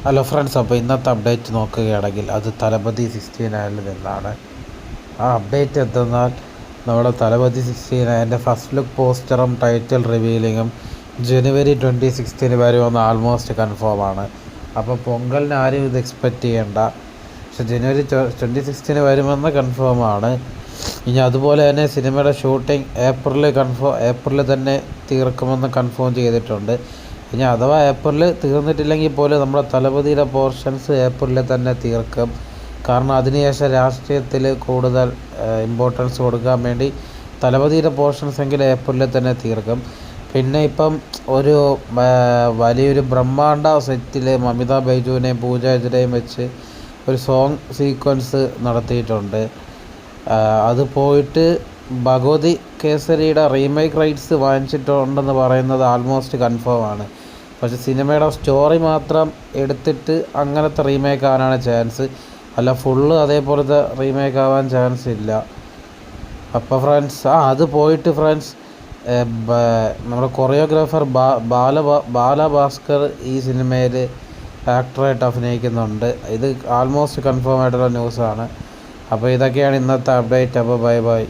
Hello friends, അപ്പോൾ ഇന്നത്തെ update നോക്കുകയാണെങ്കിൽ അത് തലപതി 69 നിന്നാണ്. ആ അപ്ഡേറ്റ് എന്തെന്നാൽ നമ്മുടെ തലപതി 69 ഫസ്റ്റ് ലുക്ക് പോസ്റ്ററും ടൈറ്റിൽ റിവീലിങ്ങും ജനുവരി 26 വരുമെന്ന് ആൾമോസ്റ്റ് കൺഫേം ആണ്. അപ്പോൾ പൊങ്കലിന് ആരും ഇത് എക്സ്പെക്റ്റ് ചെയ്യേണ്ട, പക്ഷെ ജനുവരി 26 വരുമെന്ന് കൺഫേം ആണ്. ഇനി അതുപോലെ തന്നെ സിനിമയുടെ ഷൂട്ടിംഗ് ഏപ്രിലിൽ തന്നെ തീർക്കുമെന്ന് കൺഫേം ചെയ്തിട്ടുണ്ട്. ഇനി അഥവാ ഏപ്രിലിൽ തീർന്നിട്ടില്ലെങ്കിൽ പോലും നമ്മുടെ തലപതിയുടെ പോർഷൻസ് ഏപ്രിലിൽ തന്നെ തീർക്കും. കാരണം അതിനുശേഷം രാഷ്ട്രീയത്തിൽ കൂടുതൽ ഇമ്പോർട്ടൻസ് കൊടുക്കാൻ വേണ്ടി തലപതിയുടെ പോർഷൻസ് എങ്കിലും ഏപ്രിലിൽ തന്നെ തീർക്കും. പിന്നെ ഇപ്പം ഒരു വലിയൊരു ബ്രഹ്മാണ്ഡ സെറ്റിൽ മമിത ബൈജുവിനെയും പൂജ ഹെഗ്ഡെയും വെച്ച് ഒരു സോങ് സീക്വൻസ് നടത്തിയിട്ടുണ്ട്. അത് പോയിട്ട് ഭഗവതി കേസരിയുടെ റീമേക്ക് റൈറ്റ്സ് വാങ്ങിച്ചിട്ടുണ്ടെന്ന് പറയുന്നത് ആൾമോസ്റ്റ് കൺഫേം ആണ്. പക്ഷെ സിനിമയുടെ സ്റ്റോറി മാത്രം എടുത്തിട്ട് അങ്ങനത്തെ റീമേക്ക് ആവാനാണ് ചാൻസ്, അല്ല ഫുള്ള് അതേപോലത്തെ റീമേക്ക് ആവാൻ ചാൻസ് ഇല്ല. അപ്പോൾ ഫ്രണ്ട്സ് അത് പോയിട്ട് ഫ്രണ്ട്സ് നമ്മുടെ കൊറിയോഗ്രാഫർ ബാലഭാസ്കർ ഈ സിനിമയിൽ ആക്ടറായിട്ട് അഭിനയിക്കുന്നുണ്ട്. ഇത് ആൾമോസ്റ്റ് കൺഫേം ആയിട്ടുള്ള ന്യൂസാണ്. അപ്പോൾ ഇതൊക്കെയാണ് ഇന്നത്തെ അപ്ഡേറ്റ്. അപ്പോൾ ബൈ ബൈ.